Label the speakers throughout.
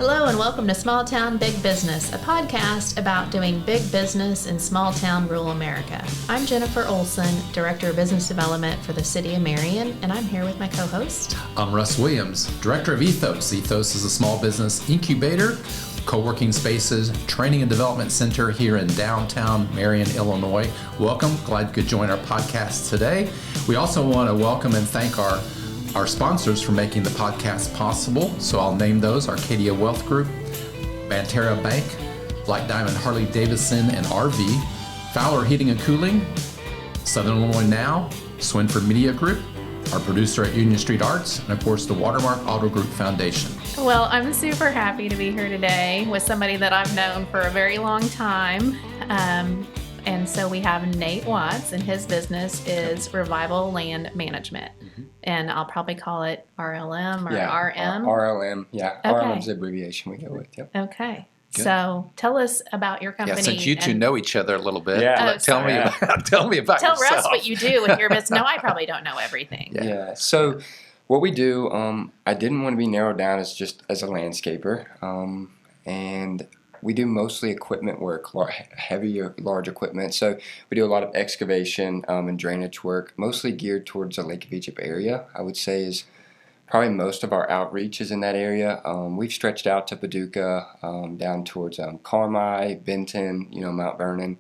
Speaker 1: Hello and welcome to Small Town Big Business, a podcast about doing big business in small town rural America. I'm Jennifer Olson, Director of Business Development for the City of Marion, and I'm here with my co-host.
Speaker 2: I'm Russ Williams, Director of EThOs. EThOs is a small business incubator, co-working spaces, training and development center here in downtown Marion, Illinois. Welcome. Glad you could join our podcast today. We also want to welcome and thank our sponsors for making the podcast possible. So I'll name those: Arcadia Wealth Group, Banterra Bank, Black Diamond Harley Davidson and RV, Fowler Heating and Cooling, Southern Illinois Now, Swinford Media Group, our producer at Union Street Arts, and of course the Watermark Auto Group Foundation.
Speaker 1: Well, I'm super happy to be here today with somebody that I've known for a very long time. And so we have Nate Watts, and his business is Revival Land Management. Mm-hmm. And I'll probably call it RLM or RM.
Speaker 3: RLM, yeah.
Speaker 1: Okay.
Speaker 3: RLM is the abbreviation we go with, yep.
Speaker 1: Okay.
Speaker 2: Good.
Speaker 1: So tell us about your company.
Speaker 2: Yeah, since you two know each other a little bit, tell me about
Speaker 1: Tell
Speaker 2: yourself.
Speaker 1: Russ what you do with your business. No, I probably don't know everything.
Speaker 3: Yeah. So what we do, I didn't want to be narrowed down as just as a landscaper. And we do mostly equipment work, heavier, large equipment. So we do a lot of excavation and drainage work, mostly geared towards the Lake of Egypt area, I would say is probably most of our outreach is in that area. We've stretched out to Paducah, down towards Carmi, Benton, Mount Vernon.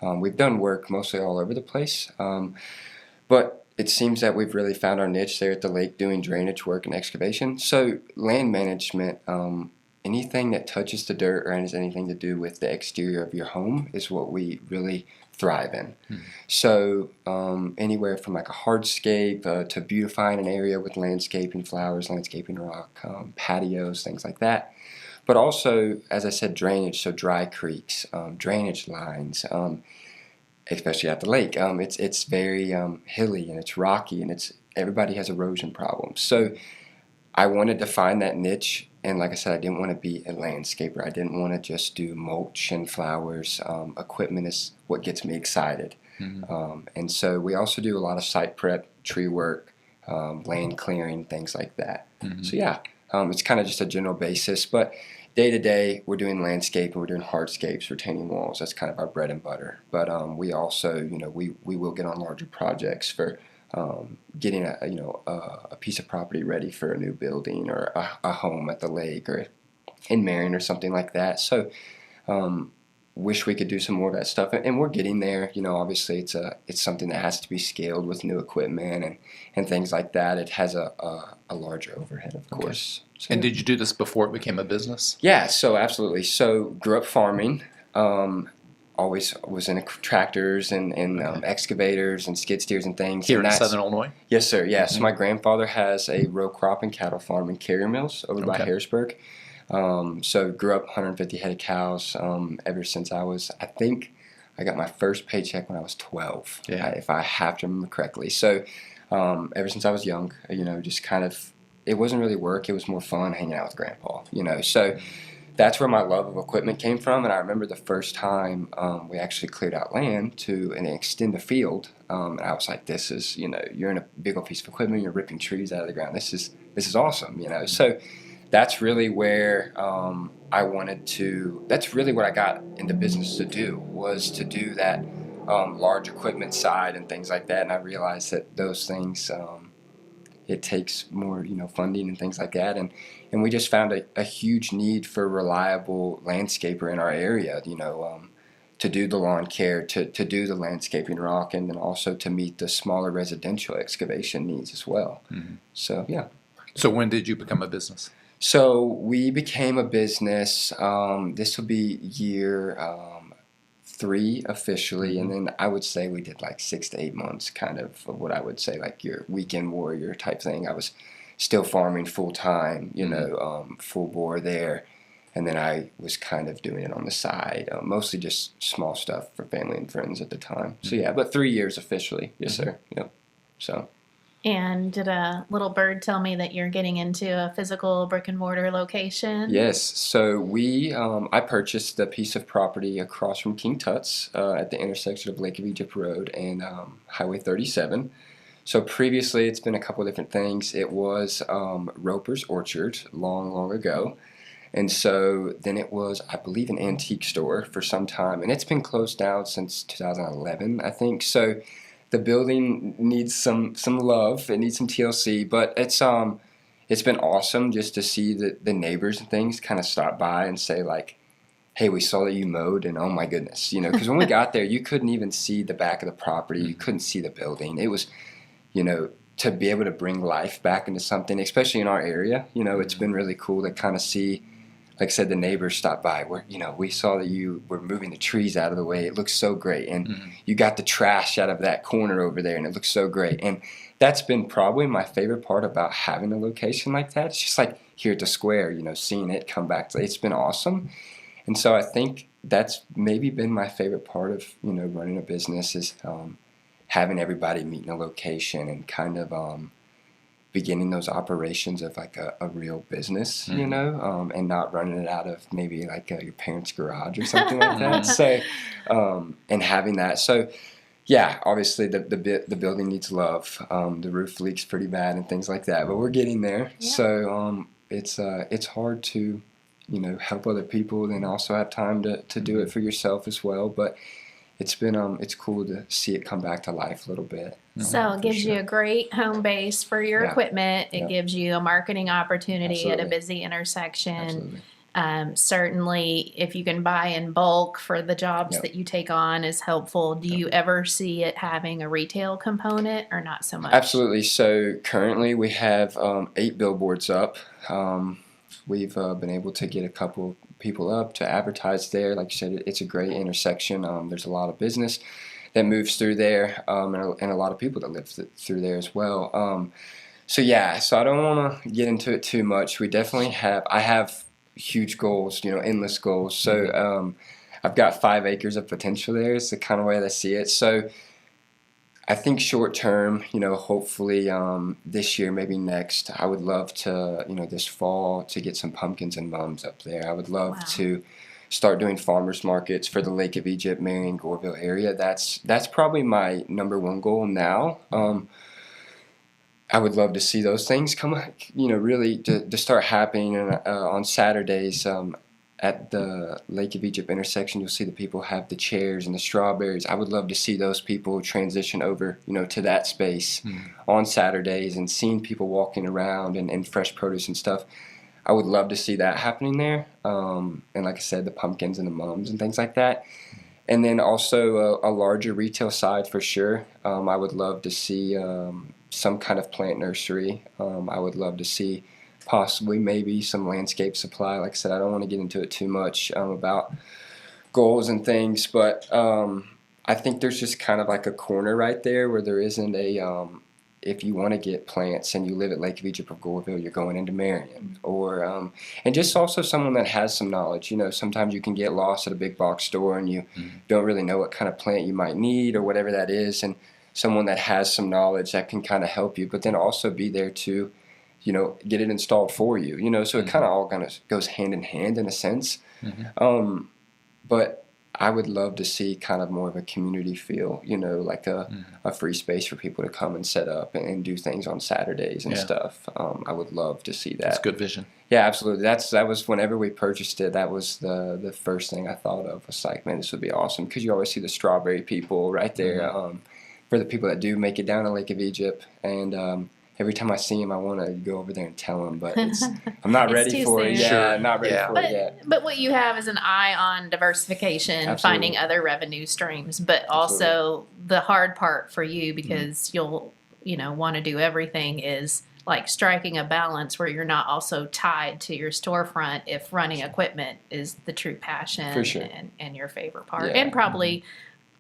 Speaker 3: We've done work mostly all over the place. But it seems that we've really found our niche there at the lake doing drainage work and excavation. So land management, anything that touches the dirt or has anything to do with the exterior of your home is what we really thrive in. Mm-hmm. So anywhere from like a hardscape to beautifying an area with landscaping, flowers, landscaping rock, patios, things like that. But also, as I said, drainage, so dry creeks, drainage lines, especially at the lake. It's very hilly and it's rocky and everybody has erosion problems. So I wanted to find that niche. And like I said, I didn't want to be a landscaper. I didn't want to just do mulch and flowers. Equipment is what gets me excited. Mm-hmm. And so we also do a lot of site prep, tree work, land clearing, things like that. Mm-hmm. So yeah, it's kind of just a general basis. But day to day, we're doing landscape and we're doing hardscapes, retaining walls. That's kind of our bread and butter. But we also, we will get on larger projects for getting a piece of property ready for a new building or a home at the lake or in Marion or something like that. So wish we could do some more of that stuff, and we're getting there. Obviously it's something that has to be scaled with new equipment and things like that. It has a larger overhead, of course.
Speaker 2: Okay. So, and did you do this before it became a business?
Speaker 3: Yeah, so absolutely. So grew up farming. Always was in tractors and excavators and skid steers and things.
Speaker 2: Here in Southern Illinois?
Speaker 3: Yes, sir. Yeah. Mm-hmm. So my grandfather has a row crop and cattle farm in Carrier Mills over by Harrisburg. So grew up 150 head of cows ever since I think I got my first paycheck when I was 12, if I have to remember correctly. So ever since I was young, just kind of, it wasn't really work. It was more fun hanging out with Grandpa, So that's where my love of equipment came from. And I remember the first time we actually cleared out land to extend a field. And I was like, this is, you're in a big old piece of equipment, you're ripping trees out of the ground. This is awesome, So that's really where that's really what I got into business to do, was to do that large equipment side and things like that. And I realized that those things, it takes more, funding and things like that. And we just found a huge need for a reliable landscaper in our area, to do the lawn care, to do the landscaping rock, and then also to meet the smaller residential excavation needs as well. Mm-hmm. So, yeah.
Speaker 2: So when did you become a business?
Speaker 3: So we became a business, this will be year 3 officially, and then I would say we did like 6 to 8 months, kind of what I would say like your weekend warrior type thing. I was still farming full time, full bore there, and then I was kind of doing it on the side, mostly just small stuff for family and friends at the time. So yeah, but 3 years officially, yes sir. Yep. So.
Speaker 1: And did a little bird tell me that you're getting into a physical brick and mortar location?
Speaker 3: Yes. So I purchased a piece of property across from King Tut's at the intersection of Lake of Egypt Road and Highway 37. So previously, it's been a couple of different things. It was Roper's Orchard long ago. And so then it was, I believe, an antique store for some time, and it's been closed down since 2011, I think. So the building needs some love. It needs some TLC, but it's been awesome just to see the neighbors and things kind of stop by and say like, hey, we saw that you mowed, and oh my goodness, because when we got there, you couldn't even see the back of the property. You couldn't see the building. It was, to be able to bring life back into something, especially in our area, it's been really cool to kind of see, like I said, the neighbors stopped by where, we saw that you were moving the trees out of the way. It looks so great. And you got the trash out of that corner over there, and it looks so great. And that's been probably my favorite part about having a location like that. It's just like here at the square, seeing it come back. It's been awesome. And so I think that's maybe been my favorite part of, running a business is having everybody meet in a location and kind of beginning those operations of like a real business, and not running it out of maybe like your parents' garage or something like that. So, and having that. So, yeah, obviously the building needs love. The roof leaks pretty bad and things like that, but we're getting there. Yeah. So it's hard to, help other people and also have time to do it for yourself as well. But it's been it's cool to see it come back to life a little bit.
Speaker 1: So it gives you a great home base for your equipment. It gives you a marketing opportunity at a busy intersection. Certainly, if you can buy in bulk for the jobs that you take on is helpful. Do you ever see it having a retail component or not so much?
Speaker 3: Absolutely. So currently we have 8 billboards up. We've been able to get a couple people up to advertise there. Like you said, it's a great intersection. There's a lot of business that moves through there, and a lot of people that live through there as well. So I don't want to get into it too much. We definitely I have huge goals, endless goals. So I've got 5 acres of potential there. It's the kind of way that I see it. So I think short term, hopefully this year, maybe next, I would love to, this fall to get some pumpkins and mums up there. I would love to start doing farmers markets for the Lake of Egypt, Marion, Goreville area. That's probably my number one goal now. I would love to see those things come, really to start happening. And on Saturdays at the Lake of Egypt intersection, you'll see the people have the chairs and the strawberries. I would love to see those people transition over, to that space on Saturdays and seeing people walking around and fresh produce and stuff. I would love to see that happening there. And like I said, the pumpkins and the mums and things like that. And then also a larger retail side for sure. I would love to see some kind of plant nursery. I would love to see possibly maybe some landscape supply. Like I said, I don't want to get into it too much about goals and things, but I think there's just kind of like a corner right there where there isn't a if you want to get plants and you live at Lake of Egypt or Goreville, you're going into Marion. Or and just also someone that has some knowledge. Sometimes you can get lost at a big box store and you don't really know what kind of plant you might need or whatever that is, and someone that has some knowledge that can kind of help you, but then also be there to get it installed for you, so it kind of all kind of goes hand in hand in a sense. But I would love to see kind of more of a community feel, like a free space for people to come and set up and do things on Saturdays and stuff. I would love to see that.
Speaker 2: That's good vision.
Speaker 3: Yeah, absolutely. That was whenever we purchased it, that was the first thing I thought of. Was like, man, this would be awesome, because you always see the strawberry people right there. For the people that do make it down to Lake of Egypt, and every time I see him, I want to go over there and tell him, but I'm not ready for it. Yeah, not ready for it yet.
Speaker 1: But what you have is an eye on diversification, finding other revenue streams, but also the hard part for you, because you'll, want to do everything, is like striking a balance where you're not also tied to your storefront if running equipment is the true passion
Speaker 3: For sure.
Speaker 1: and your favorite part. And probably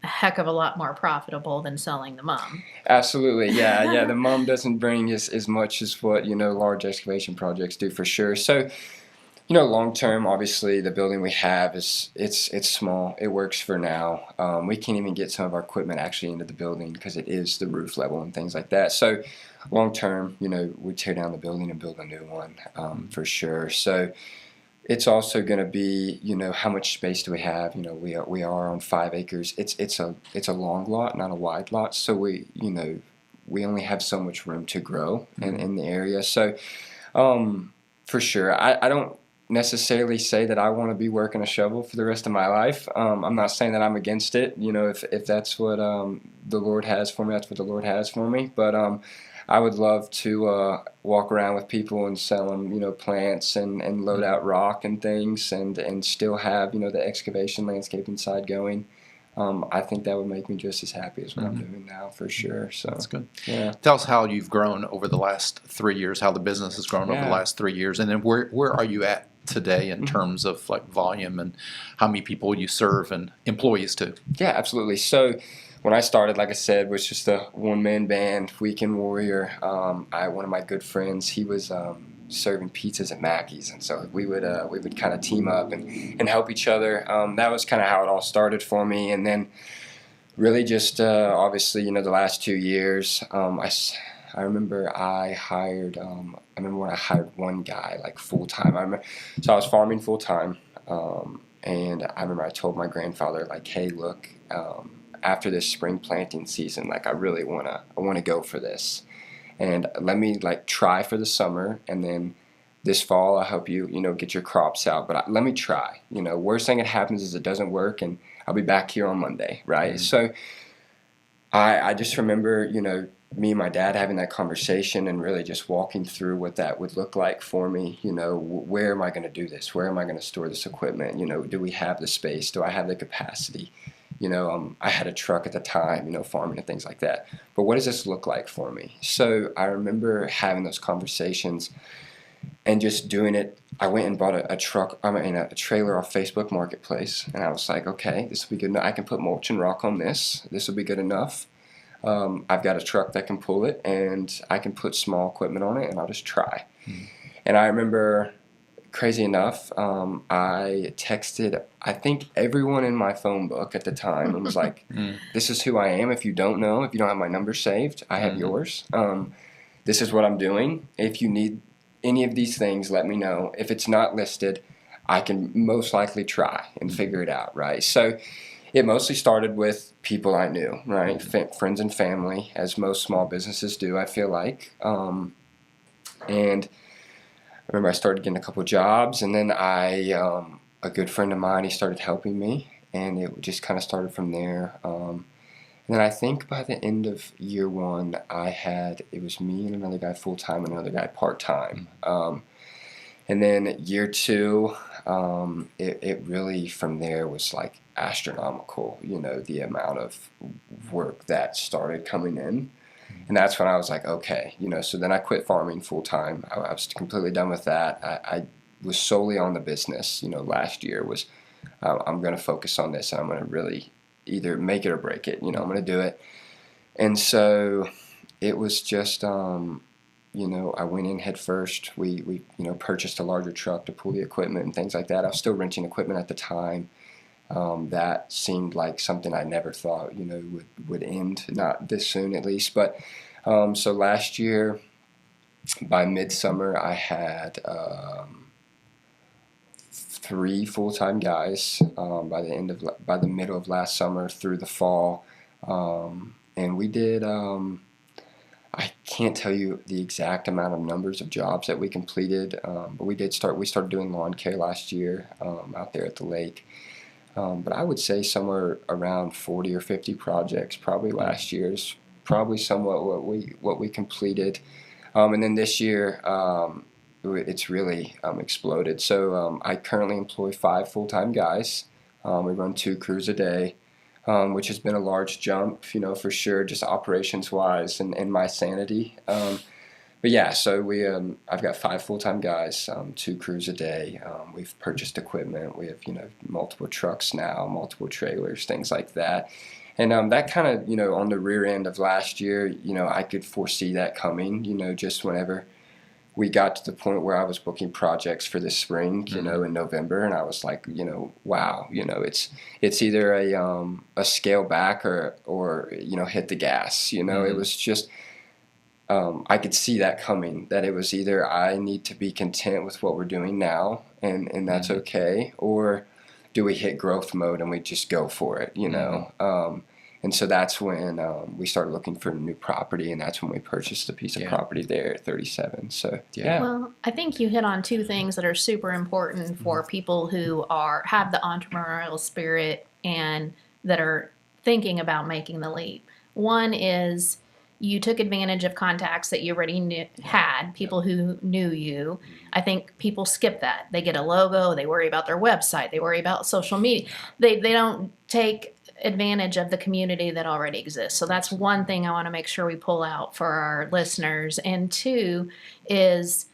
Speaker 1: a heck of a lot more profitable than selling the mum.
Speaker 3: Absolutely, yeah. The mum doesn't bring as much as what large excavation projects do, for sure. So, long term, obviously, the building we have it's small. It works for now. We can't even get some of our equipment actually into the building because it is the roof level and things like that. So, long term, we tear down the building and build a new one for sure. So. It's also going to be, how much space do we have? We are on 5 acres. It's a long lot, not a wide lot. So we only have so much room to grow in the area. So, for sure, I don't necessarily say that I want to be working a shovel for the rest of my life. I'm not saying that I'm against it. If that's what the Lord has for me, that's what the Lord has for me. But I would love to walk around with people and sell them, plants and load out rock and things, and still have, the excavation landscaping side going. I think that would make me just as happy as what I'm doing now, for sure. So
Speaker 2: that's good.
Speaker 3: Yeah.
Speaker 2: Tell us how you've grown over the last 3 years, how the business has grown over the last 3 years, and then where are you at today in terms of like volume and how many people you serve and employees too?
Speaker 3: Yeah, absolutely. So when I started, like I said, was just a one-man band, Weekend Warrior. One of my good friends, he was serving pizzas at Mackey's, and so we would kind of team up and help each other. That was kind of how it all started for me, and then really just obviously, the last 2 years, I remember I hired. I remember when I hired one guy like full time. So I was farming full time, and I remember I told my grandfather, like, "Hey, look, after this spring planting season, like I really wanna go for this, and let me like try for the summer, and then this fall I hope you get your crops out. But let me try. Worst thing that happens is it doesn't work, and I'll be back here on Monday, right?" So I just remember, me and my dad having that conversation and really just walking through what that would look like for me. Where am I going to do this? Where am I going to store this equipment? Do we have the space? Do I have the capacity? I had a truck at the time, farming and things like that. But what does this look like for me? So I remember having those conversations and just doing it. I went and bought a trailer off Facebook Marketplace, and I was like, okay, this will be good enough. I can put mulch and rock on this. This will be good enough. I've got a truck that can pull it, and I can put small equipment on it, and I'll just try. And I remember, crazy enough, I texted, I think, everyone in my phone book at the time and was like, this is who I am. If you don't have my number saved, I have yours. This is what I'm doing. If you need any of these things, let me know. If it's not listed, I can most likely try and figure it out, right? So it mostly started with people I knew, right? Friends and family, as most small businesses do, I feel like. And I remember I started getting a couple jobs, and then a good friend of mine, he started helping me, and it just kind of started from there. And then I think by the end of year one, it was me and another guy full-time and another guy part-time. And then year two, it really from there was like astronomical, the amount of work that started coming in. And that's when I was like, okay, so then I quit farming full-time. I was completely done with that. I was solely on the business. Last year was, I'm going to focus on this, and I'm going to really either make it or break it. I'm going to do it. And so it was just, I went in head first. We purchased a larger truck to pull the equipment and things like that. I was still renting equipment at the time. That seemed like something I never thought, would end, not this soon at least. But so last year, by midsummer, I had 3 full-time guys. By the middle of last summer through the fall, and we did. I can't tell you the exact amount of numbers of jobs that we completed, but we started doing lawn care last year out there at the lake. But I would say somewhere around 40 or 50 projects probably last year's probably somewhat what we completed. And then this year it's really exploded. So I currently employ 5 full-time guys. We run 2 crews a day, which has been a large jump, for sure, just operations-wise and my sanity. But yeah, so I've got 5 full-time guys, 2 crews a day. We've purchased equipment. We have, multiple trucks now, multiple trailers, things like that. And that kind of, on the rear end of last year, I could foresee that coming, just whenever we got to the point where I was booking projects for this spring, in November, and I was like, wow, it's either a scale back or hit the gas. It was just. I could see that coming, that it was either I need to be content with what we're doing now, and that's okay, or do we hit growth mode and we just go for it, And And so that's when we started looking for a new property, and that's when we purchased a piece of property there at 37. So, yeah.
Speaker 1: Well, I think you hit on two things that are super important for people who have the entrepreneurial spirit and that are thinking about making the leap. One is you took advantage of contacts that you already had, people who knew you. I think people skip that. They get a logo, they worry about their website, they worry about social media. They don't take advantage of the community that already exists. So that's one thing I want to make sure we pull out for our listeners. And two is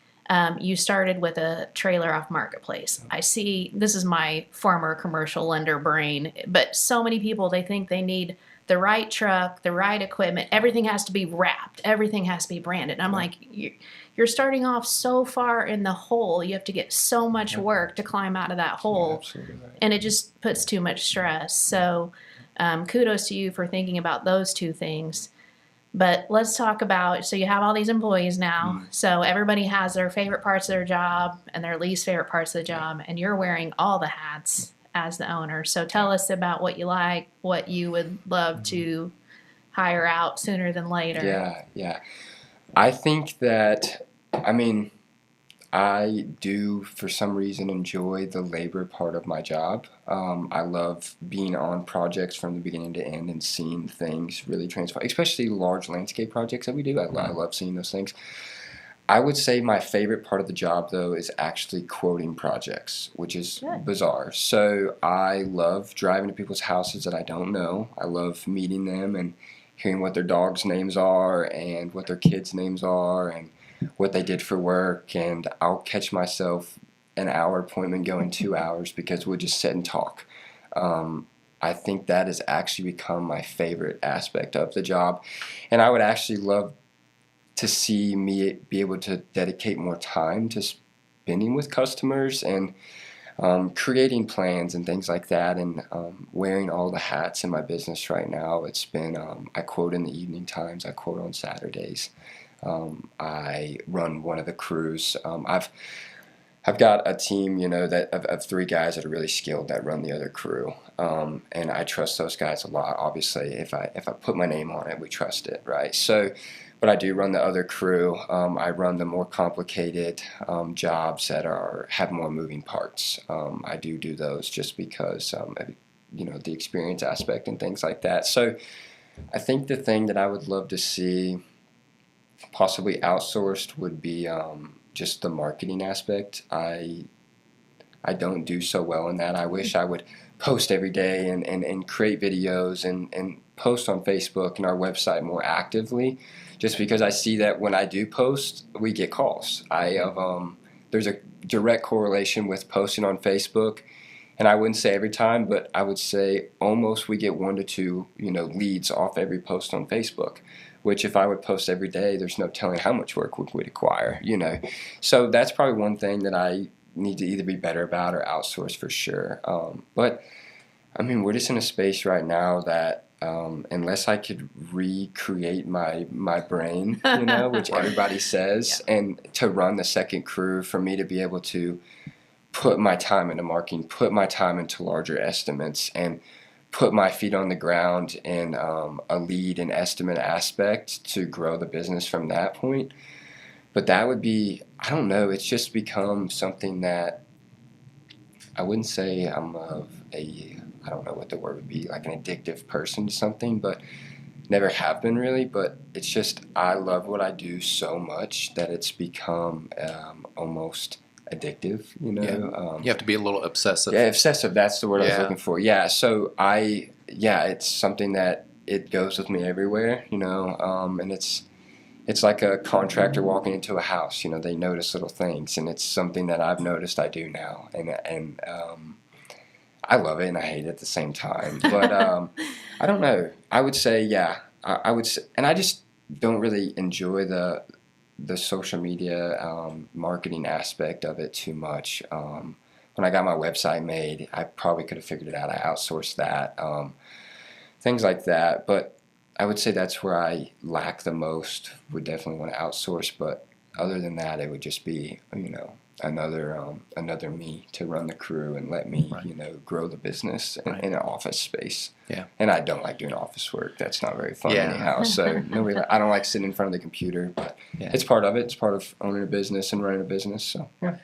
Speaker 1: you started with a trailer off marketplace. I see, this is my former commercial lender brain, but so many people, they think they need the right truck, the right equipment. Everything has to be wrapped. Everything has to be branded. And I'm like, you're starting off so far in the hole. You have to get so much work to climb out of that hole.
Speaker 3: Absolutely right.
Speaker 1: And it just puts too much stress. So kudos to you for thinking about those two things. But let's talk about, so you have all these employees now. So everybody has their favorite parts of their job and their least favorite parts of the job. And you're wearing all the hats as the owner. So tell us about what you like, what you would love to hire out sooner than later.
Speaker 3: Yeah. I think that, I do, for some reason, enjoy the labor part of my job. I love being on projects from the beginning to end and seeing things really transform, especially large landscape projects that we do. I love seeing those things. I would say my favorite part of the job, though, is actually quoting projects, which is bizarre. So I love driving to people's houses that I don't know. I love meeting them and hearing what their dogs' names are and what their kids' names are and what they did for work. And I'll catch myself an hour appointment going 2 hours because we'll just sit and talk. I think that has actually become my favorite aspect of the job. And I would actually love to see me be able to dedicate more time to spending with customers and creating plans and things like that, and wearing all the hats in my business right now. It's been, I quote in the evening times, I quote on Saturdays. I run one of the crews. I've got a team, that of 3 guys that are really skilled that run the other crew, and I trust those guys a lot. Obviously, if I put my name on it, we trust it, right? So, but I do run the other crew. I run the more complicated jobs that have more moving parts. I do those just because, the experience aspect and things like that. So, I think the thing that I would love to see possibly outsourced would be just the marketing aspect. I don't do so well in that. I wish I would post every day and create videos and post on Facebook and our website more actively, just because I see that when I do post, we get calls. There's a direct correlation with posting on Facebook, and I wouldn't say every time, but I would say almost we get 1 to 2, leads off every post on Facebook, which if I would post every day, there's no telling how much work we'd acquire, So that's probably one thing that I need to either be better about or outsource for sure. But we're just in a space right now that unless I could recreate my brain, which everybody says, and to run the second crew, for me to be able to put my time into marketing, put my time into larger estimates, and put my feet on the ground in a lead and estimate aspect to grow the business from that point. But that would be, I don't know, it's just become something that I wouldn't say I'm I don't know what the word would be, like an addictive person to something, but never have been really. But it's just, I love what I do so much that it's become almost addictive,
Speaker 2: You have to be a little obsessive.
Speaker 3: Yeah, obsessive, that's the word I was looking for. Yeah, so it's something that it goes with me everywhere, and it's like a contractor walking into a house, they notice little things, and it's something that I've noticed I do now, and I love it and I hate it at the same time. But I don't know. I would say, I would say, and I just don't really enjoy the social media marketing aspect of it too much. When I got my website made, I probably could have figured it out. I outsourced that, things like that. But I would say that's where I lack the most. Would definitely want to outsource, but other than that, it would just be, another me to run the crew and let me, grow the business in an office space.
Speaker 2: Yeah.
Speaker 3: And I don't like doing office work. That's not very fun
Speaker 2: Yeah.
Speaker 3: anyhow. So I don't like sitting in front of the computer, but it's part of it. It's part of owning a business and running a business. So yeah.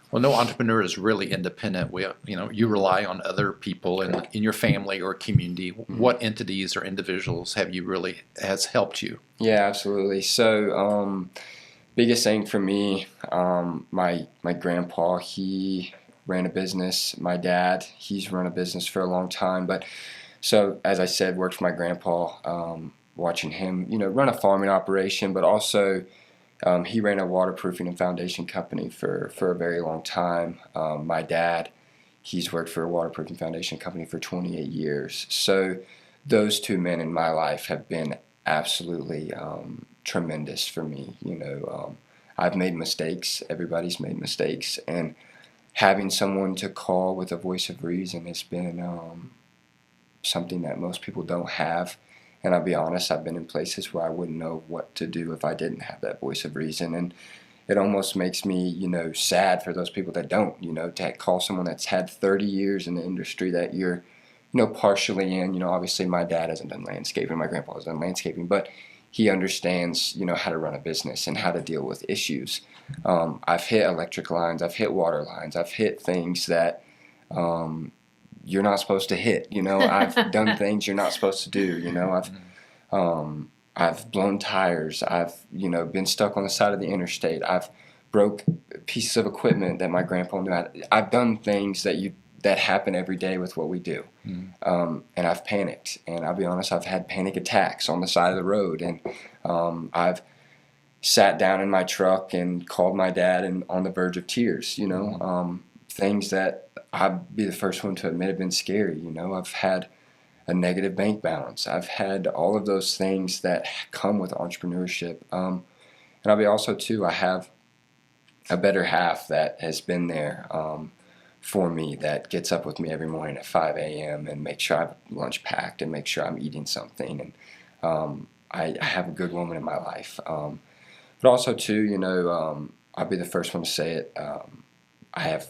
Speaker 2: Well, no entrepreneur is really independent. You rely on other people in your family or community. Mm-hmm. What entities or individuals has helped you?
Speaker 3: Yeah, absolutely. So, biggest thing for me, my grandpa, he ran a business. My dad, he's run a business for a long time. But so, as I said, worked for my grandpa, watching him, run a farming operation, but also he ran a waterproofing and foundation company for a very long time. My dad, he's worked for a waterproofing foundation company for 28 years. So those two men in my life have been absolutely tremendous for me. I've made mistakes. Everybody's made mistakes. And having someone to call with a voice of reason has been something that most people don't have. And I'll be honest, I've been in places where I wouldn't know what to do if I didn't have that voice of reason. And it almost makes me, sad for those people that don't, to call someone that's had 30 years in the industry that you're, partially in. Obviously my dad hasn't done landscaping, my grandpa has done landscaping, but he understands, how to run a business and how to deal with issues. I've hit electric lines, I've hit water lines, I've hit things that you're not supposed to hit. I've done things you're not supposed to do. I've blown tires. I've been stuck on the side of the interstate. I've broke pieces of equipment that my grandpa knew. I've done things that happen every day with what we do, and I've panicked. And I'll be honest, I've had panic attacks on the side of the road, and I've sat down in my truck and called my dad and on the verge of tears. Things that I'd be the first one to admit have been scary. I've had a negative bank balance. I've had all of those things that come with entrepreneurship. And I'll be also too, I have a better half that has been there for me, that gets up with me every morning at 5 a.m. and make sure I have lunch packed and make sure I'm eating something. And I have a good woman in my life. But also too, I'll be the first one to say it. I have,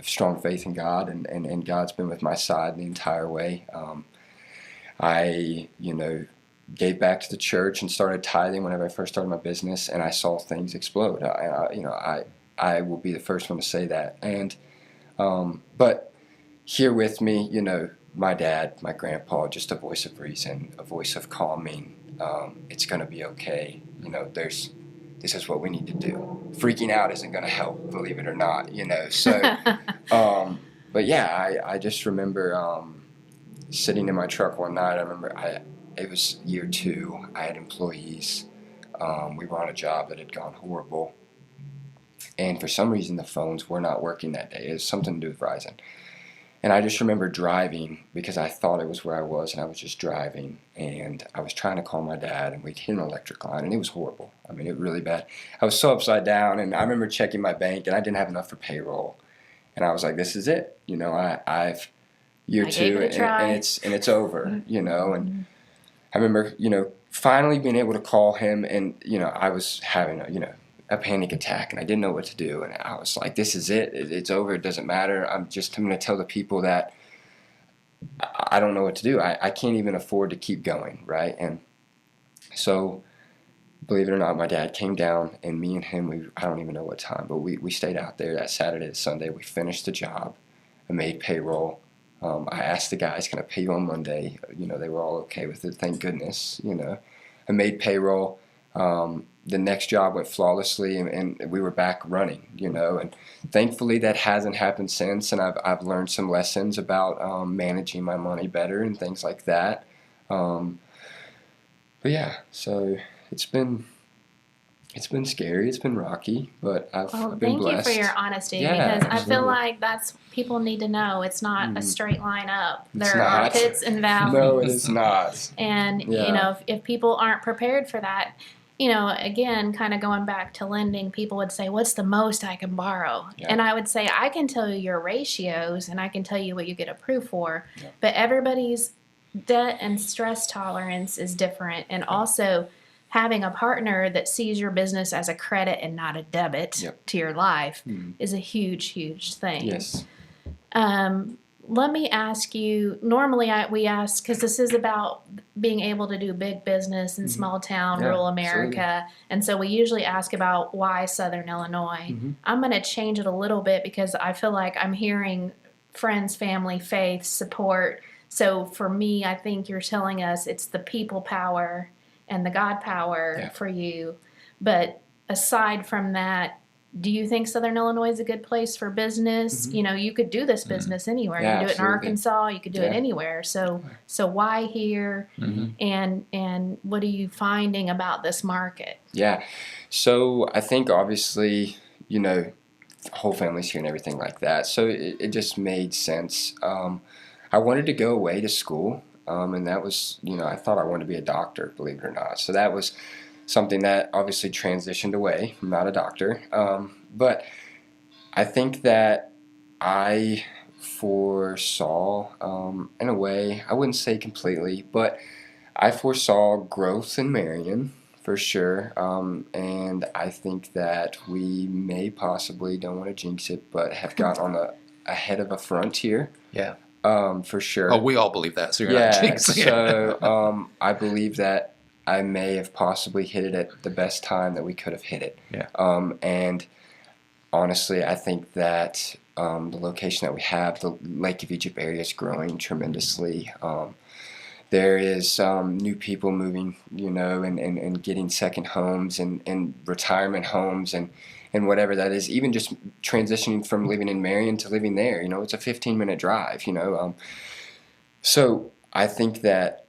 Speaker 3: strong faith in God, and God's been with my side the entire way. I, gave back to the church and started tithing whenever I first started my business, and I saw things explode. I will be the first one to say that. And, but here with me, my dad, my grandpa, just a voice of reason, a voice of calming. It's going to be okay. This is what we need to do. Freaking out isn't going to help, believe it or not, So, but yeah, I just remember sitting in my truck one night. I remember it was year 2. I had employees. We were on a job that had gone horrible. And for some reason, the phones were not working that day. It was something to do with Verizon. And I just remember driving because I thought it was where I was, and I was just driving, and I was trying to call my dad, and we'd hit an electric line, and it was horrible. I mean, it was really bad. I was so upside down, and I remember checking my bank, and I didn't have enough for payroll. And I was like, this is it. I've year 2, and it's over, And I remember, finally being able to call him, and, I was having a panic attack, and I didn't know what to do, and I was like, this is it. It's over. It doesn't matter. I'm going to tell the people that I don't know what to do. I can't even afford to keep going, right? And so, believe it or not, my dad came down, and me and him, I don't even know what time, but we stayed out there that Saturday to Sunday. We finished the job. I made payroll. I asked the guys, can I pay you on Monday? They were all okay with it, thank goodness. I made payroll. The next job went flawlessly, and we were back running, and thankfully that hasn't happened since, and I've learned some lessons about managing my money better and things like that. But yeah, so it's been scary, it's been rocky, but I've been blessed.
Speaker 1: Thank you for your honesty, because
Speaker 3: absolutely.
Speaker 1: I feel like that's people need to know it's not a straight line up. There
Speaker 3: not.
Speaker 1: are pits and valleys.
Speaker 3: No, it is not.
Speaker 1: And if people aren't prepared for that, again, kind of going back to lending, people would say, what's the most I can borrow? Yeah. And I would say, I can tell you your ratios, and I can tell you what you get approved for, but everybody's debt and stress tolerance is different. And also, having a partner that sees your business as a credit and not a debit
Speaker 3: Yep.
Speaker 1: to your life
Speaker 3: Mhm.
Speaker 1: is a huge, huge thing.
Speaker 3: Yes.
Speaker 1: Let me ask you, normally we ask, because this is about being able to do big business in small town,
Speaker 3: Yeah,
Speaker 1: rural
Speaker 3: absolutely.
Speaker 1: America. And so we usually ask about why Southern Illinois. I'm going to change it a little bit because I feel like I'm hearing friends, family, faith, support. So for me, I think you're telling us it's the people power and the God power for you. But aside from that, do you think Southern Illinois is a good place for business? You know, you could do this business anywhere.
Speaker 3: Yeah,
Speaker 1: you could do it in
Speaker 3: absolutely.
Speaker 1: Arkansas. You could do it anywhere. So why here? And what are you finding about this market?
Speaker 3: Yeah. So I think obviously, you know, whole family's here and everything like that. So it just made sense. I wanted to go away to school, and that was, you know, I thought I wanted to be a doctor, believe it or not. So that was something that obviously transitioned away. I'm not a doctor, but I think that I foresaw, in a way, I wouldn't say completely, but I foresaw growth in Marion for sure, and I think that we may possibly, don't want to jinx it, but have gotten on the ahead of a frontier.
Speaker 2: Yeah.
Speaker 3: For sure.
Speaker 2: Oh, we all believe that, so you're not jinxing it.
Speaker 3: So I believe that I may have possibly hit it at the best time that we could have hit it.
Speaker 2: Yeah.
Speaker 3: And honestly, I think that the location that we have, the Lake of Egypt area, is growing tremendously. There is new people moving, you know, and getting second homes and retirement homes and whatever that is. Even just transitioning from living in Marion to living there, you know, it's a 15-minute drive, you know. So I think that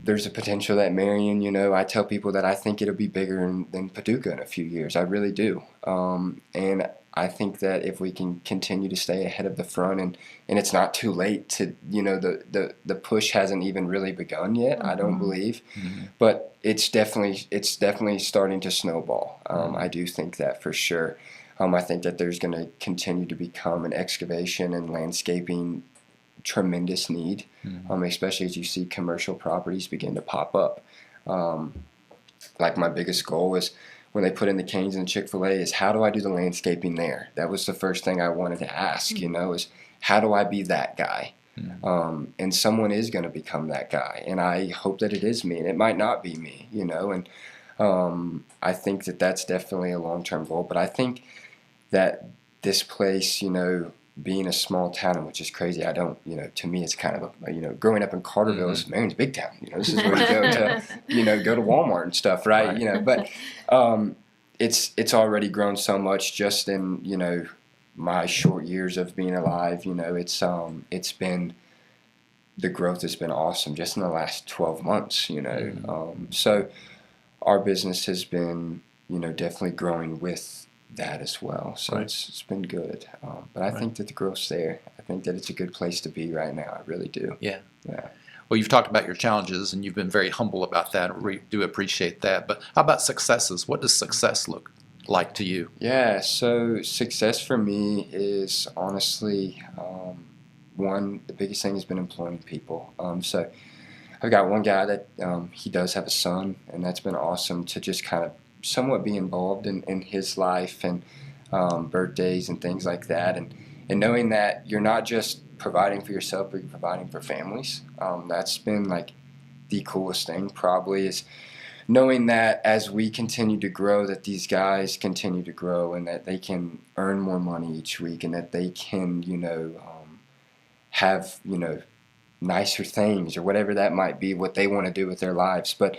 Speaker 3: there's a potential that Marion, you know, I tell people that I think it'll be bigger than Paducah in a few years. I really do. And I think that if we can continue to stay ahead of the front and it's not too late to, you know, the push hasn't even really begun yet, I don't believe. But it's definitely starting to snowball. I do think that for sure. I think that there's going to continue to become an excavation and landscaping tremendous need, especially as you see commercial properties begin to pop up. Like my biggest goal was when they put in the Cane's and the Chick-fil-A is how do I do the landscaping there? That was the first thing I wanted to ask, you know, is how do I be that guy? And someone is going to become that guy, and I hope that it is me, and it might not be me, you know, and I think that that's definitely a long-term goal, but I think that this place, you know, being a small town, which is crazy. I don't, you know, to me it's kind of a, you know, growing up in Carterville, Marion's a big town. You know, this is where you go to, you know, go to Walmart and stuff, right? You know, but it's already grown so much just in, you know, my short years of being alive. You know, it's been, the growth has been awesome just in the last 12 months. You know, so our business has been, you know, definitely growing with that as well, so it's been good, but I think that the growth's there. I think that it's a good place to be right now. I really do.
Speaker 2: Yeah. Well, you've talked about your challenges and you've been very humble about that. We do appreciate that, but how about successes? What does success look like to you?
Speaker 3: Yeah, so success for me is honestly, the biggest thing has been employing people. So I've got one guy that he does have a son, and that's been awesome to just kind of somewhat be involved in his life and birthdays and things like that, and knowing that you're not just providing for yourself, but you're providing for families. That's been like the coolest thing probably, is knowing that as we continue to grow, that these guys continue to grow and that they can earn more money each week and that they can, you know, have, you know, nicer things or whatever that might be, what they want to do with their lives. But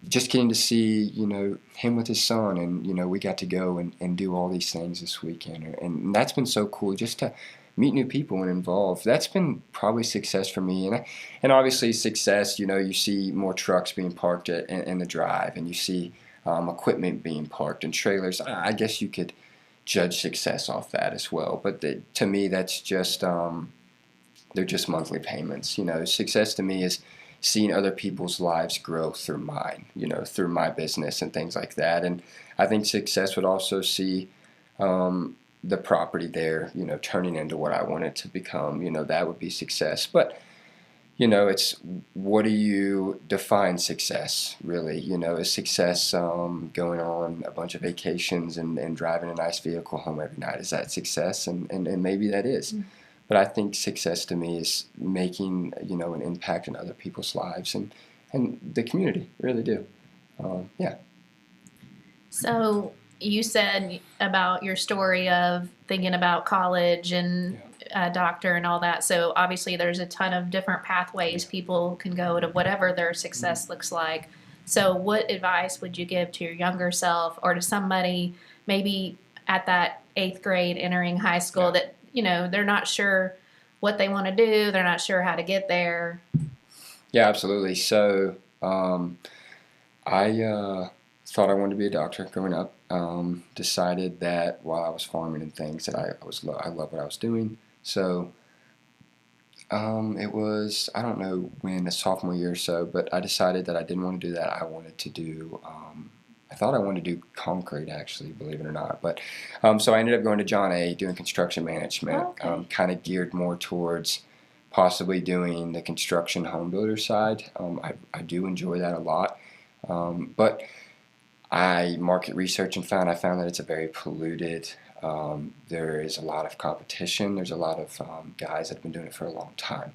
Speaker 3: just getting to see, you know, him with his son, and, you know, we got to go and do all these things this weekend, and that's been so cool just to meet new people and involve. That's been probably success for me, and obviously success, you know, you see more trucks being parked in the drive, and you see equipment being parked and trailers. I guess you could judge success off that as well, but to me that's just they're just monthly payments. You know, success to me is seeing other people's lives grow through mine, you know, through my business and things like that. And I think success would also see the property there, you know, turning into what I want it to become. You know, that would be success. But, it's what do you define success, really? Is success going on a bunch of vacations and driving a nice vehicle home every night? Is that success? And maybe that is.
Speaker 1: Mm.
Speaker 3: But I think success to me is making, an impact in other people's lives and the community, really do. Yeah.
Speaker 1: So you said about your story of thinking about college and doctor and all that. So obviously there's a ton of different pathways people can go to whatever their success looks like. So what advice would you give to your younger self or to somebody maybe at that 8th grade entering high school that, they're not sure what they want to do. They're not sure how to get there.
Speaker 3: Yeah, absolutely. So I thought I wanted to be a doctor growing up. Decided that while I was farming and things that I love what I was doing. So it was, I don't know when, a sophomore year or so, but I decided that I didn't want to do that. I wanted to do, I thought I wanted to do concrete, actually, believe it or not. But so I ended up going to John A. doing construction management, kind of geared more towards possibly doing the construction home builder side. I do enjoy that a lot. But I market research and I found that it's a very polluted. There is a lot of competition. There's a lot of guys that have been doing it for a long time.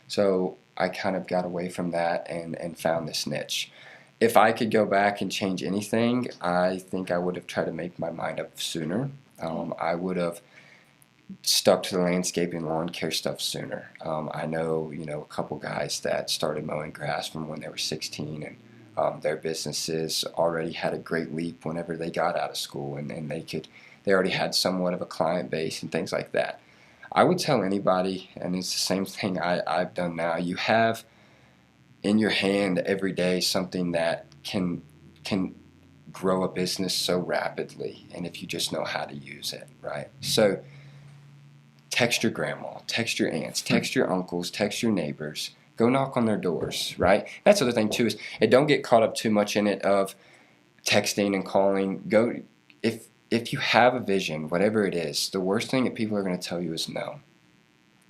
Speaker 3: So I kind of got away from that and found this niche. If I could go back and change anything, I think I would have tried to make my mind up sooner. I would have stuck to the landscaping lawn care stuff sooner. I know, a couple guys that started mowing grass from when they were 16 and their businesses already had a great leap whenever they got out of school, and they already had somewhat of a client base and things like that. I would tell anybody, and it's the same thing I've done now, you have in your hand every day something that can grow a business so rapidly, and if you just know how to use it, right? So text your grandma, text your aunts, text your uncles, text your neighbors. Go knock on their doors, right? That's the other thing too, is don't get caught up too much in it of texting and calling. Go if you have a vision, whatever it is, the worst thing that people are going to tell you is no.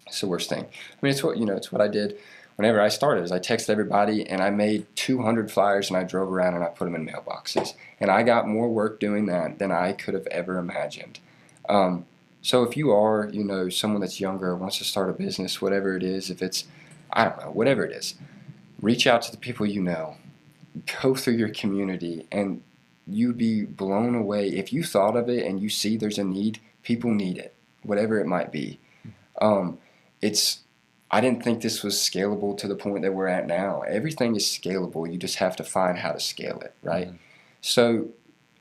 Speaker 3: It's the worst thing. I mean, it's what I did whenever I started. Is I texted everybody and I made 200 flyers and I drove around and I put them in mailboxes. And I got more work doing that than I could have ever imagined. So if you are, someone that's younger, wants to start a business, whatever it is, if it's, I don't know, whatever it is, reach out to the people you know. Go through your community, and you'd be blown away. If you thought of it and you see there's a need, people need it, whatever it might be. I didn't think this was scalable to the point that we're at now. Everything is scalable. You just have to find how to scale it, right? Mm-hmm. So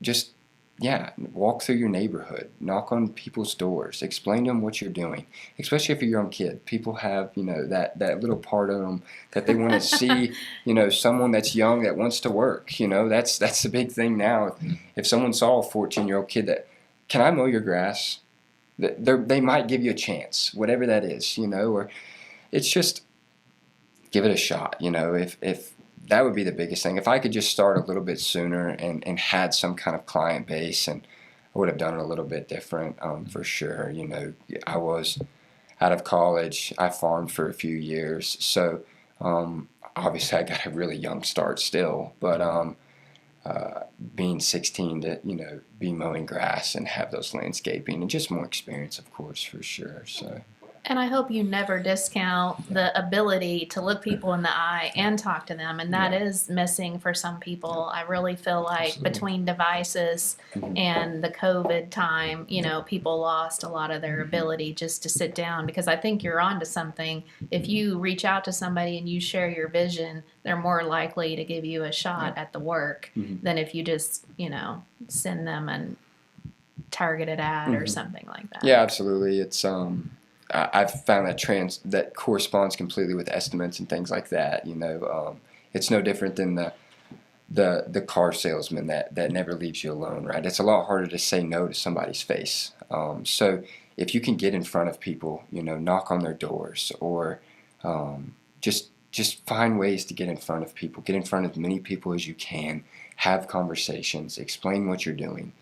Speaker 3: just, walk through your neighborhood, knock on people's doors, explain to them what you're doing, especially if you're a young kid. People have, that little part of them that they want to see, someone that's young that wants to work. That's the big thing now. If someone saw a 14-year-old kid that, can I mow your grass? They might give you a chance, whatever that is, or it's just give it a shot. If that would be the biggest thing. If I could just start a little bit sooner and had some kind of client base, and I would have done it a little bit different, for sure. I was out of college. I farmed for a few years. So obviously I got a really young start still. But being 16 to, be mowing grass and have those landscaping and just more experience, of course, for sure. So.
Speaker 1: And I hope you never discount the ability to look people in the eye and talk to them. And that is missing for some people. I really feel like between devices and the COVID time, people lost a lot of their ability just to sit down, because I think you're onto something. If you reach out to somebody and you share your vision, they're more likely to give you a shot at the work than if you just, send them a targeted ad or something like that.
Speaker 3: Yeah, absolutely. It's, I've found that corresponds completely with estimates and things like that. It's no different than the car salesman that never leaves you alone, right? It's a lot harder to say no to somebody's face. So if you can get in front of people, knock on their doors, or just find ways to get in front of people, get in front of as many people as you can, have conversations, explain what you're doing.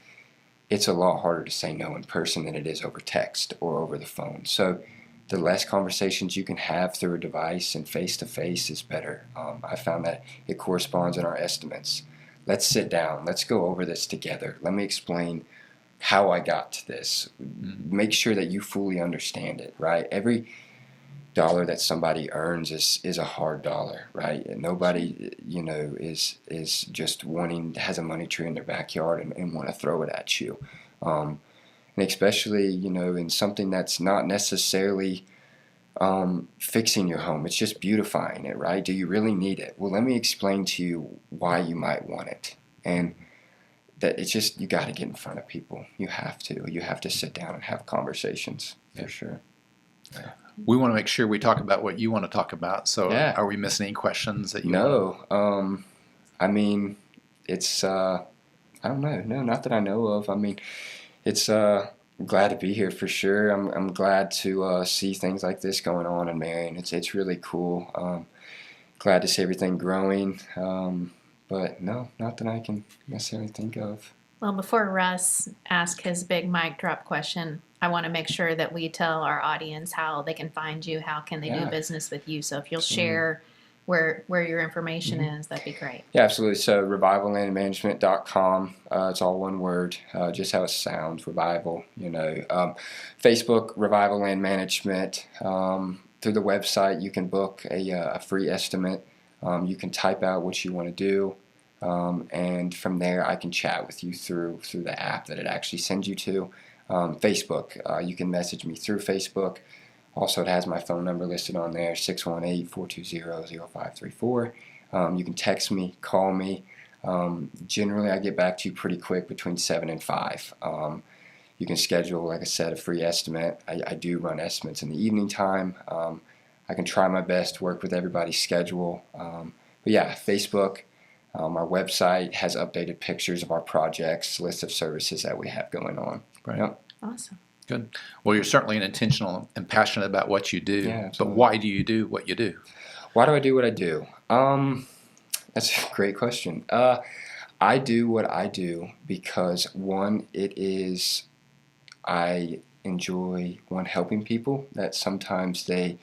Speaker 3: It's a lot harder to say no in person than it is over text or over the phone. So the less conversations you can have through a device and face-to-face is better. I found that it corresponds in our estimates. Let's sit down. Let's go over this together. Let me explain how I got to this. Make sure that you fully understand it, right? Every dollar that somebody earns is a hard dollar, right? And nobody, is just has a money tree in their backyard and want to throw it at you. And especially, in something that's not necessarily fixing your home. It's just beautifying it, right? Do you really need it? Well, let me explain to you why you might want it. And that it's just, you got to get in front of people. You have to sit down and have conversations, for sure. Yeah.
Speaker 2: We want to make sure we talk about what you want to talk about. So are we missing any questions that you
Speaker 3: No. I mean, it's, I don't know. No, not that I know of. I mean, it's, glad to be here for sure. I'm glad to see things like this going on in Marion. It's really cool. Glad to see everything growing. But no, not that I can necessarily think of.
Speaker 1: Well, before Russ asks his big mic drop question, I want to make sure that we tell our audience how they can find you, how can they do business with you. So if you'll share where your information is, that'd be great.
Speaker 3: Yeah, absolutely. So revivallandmanagement.com. It's all one word, just how it sounds, revival. Facebook, Revival Land Management. Through the website, you can book a free estimate. You can type out what you want to do. And from there, I can chat with you through the app that it actually sends you to. Facebook, you can message me through Facebook. Also, it has my phone number listed on there, 618-420-0534. You can text me, call me. Generally, I get back to you pretty quick, between 7 and 5. You can schedule, like I said, a free estimate. I do run estimates in the evening time. I can try my best to work with everybody's schedule. But yeah, Facebook. Our website has updated pictures of our projects, list of services that we have going on.
Speaker 2: Right.
Speaker 3: Yep.
Speaker 1: Awesome.
Speaker 2: Good. Well, you're certainly intentional and passionate about what you do.
Speaker 3: Yeah,
Speaker 2: but why do you do what you do?
Speaker 3: Why do I do what I do? That's a great question. I do what I do because, one, I enjoy helping people. That sometimes they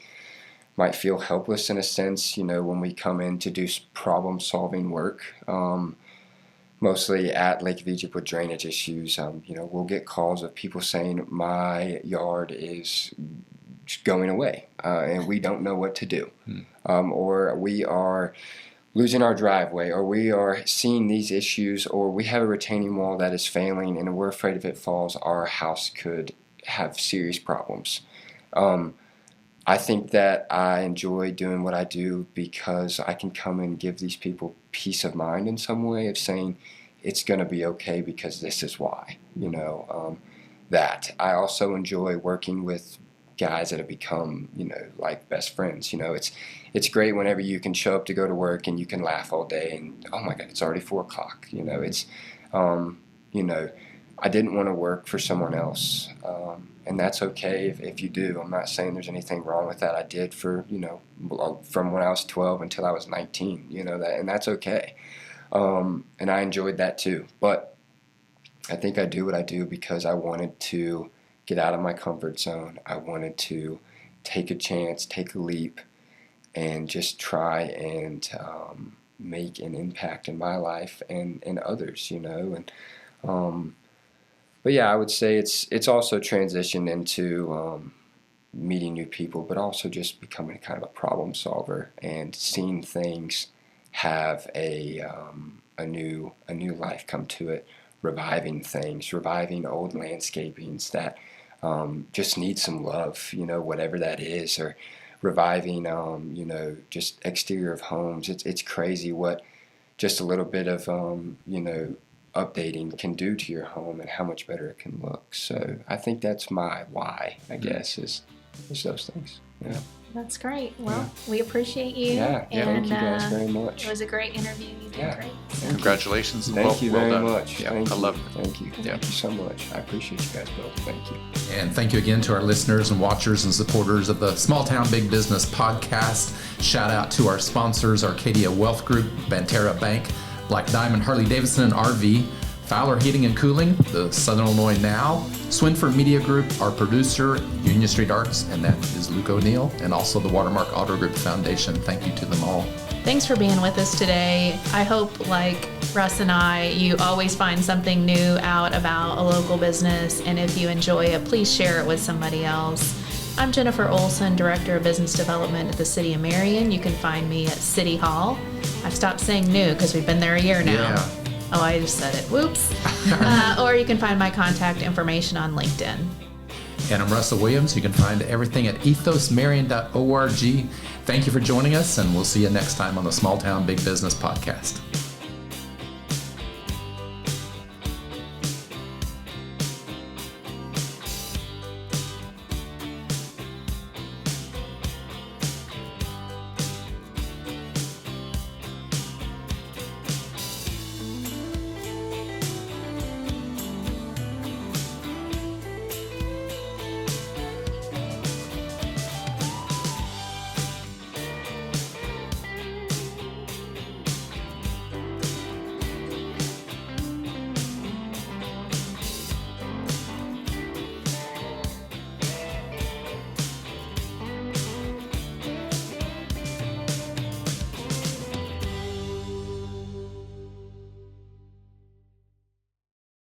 Speaker 3: might feel helpless in a sense, when we come in to do problem-solving work. Mostly at Lake of Egypt with drainage issues, we'll get calls of people saying, my yard is going away, and we don't know what to do. Or we are losing our driveway, or we are seeing these issues, or we have a retaining wall that is failing, and we're afraid if it falls, our house could have serious problems. I think that I enjoy doing what I do because I can come and give these people peace of mind in some way of saying it's going to be okay because this is why, that. I also enjoy working with guys that have become, like best friends. It's great whenever you can show up to go to work and you can laugh all day and, oh my God, it's already 4 o'clock. It's, I didn't want to work for someone else. And that's okay if you do. I'm not saying there's anything wrong with that. I did for, from when I was 12 until I was 19, and that's okay. And I enjoyed that too. But I think I do what I do because I wanted to get out of my comfort zone. I wanted to take a chance, take a leap, and just try and make an impact in my life and others, But yeah, I would say it's also transitioned into meeting new people, but also just becoming kind of a problem solver and seeing things have a new life come to it, reviving things, reviving old landscapings that just need some love, whatever that is, or reviving just exterior of homes. It's crazy what just a little bit of updating can do to your home and how much better it can look. So I think that's my why, I guess, is those things. Yeah.
Speaker 1: That's great. Well, we appreciate you.
Speaker 3: Yeah, thank you guys very much.
Speaker 1: It was a great interview. You did great. So.
Speaker 2: Congratulations.
Speaker 3: Thank you very much.
Speaker 2: Yeah,
Speaker 3: I
Speaker 2: love it.
Speaker 3: Thank you. Thank you so much. I appreciate you guys both. Thank you.
Speaker 2: And thank you again to our listeners and watchers and supporters of the Small Town Big Business podcast. Shout out to our sponsors, Arcadia Wealth Group, Banterra Bank, Black Diamond, Harley Davidson, and RV, Fowler Heating and Cooling, the Southern Illinois Now, Swinford Media Group, our producer, Union Street Arts, and that is Luke O'Neill, and also the Watermark Auto Group Foundation. Thank you to them all.
Speaker 1: Thanks for being with us today. I hope, like Russ and I, you always find something new out about a local business, and if you enjoy it, please share it with somebody else. I'm Jennifer Olson, Director of Business Development at the City of Marion. You can find me at City Hall. I've stopped saying new because we've been there a year now.
Speaker 2: Yeah.
Speaker 1: Oh, I just said it. Whoops. Or you can find my contact information on LinkedIn.
Speaker 2: And I'm Russell Williams. You can find everything at ethosmarion.org. Thank you for joining us, and we'll see you next time on the Small Town Big Business Podcast.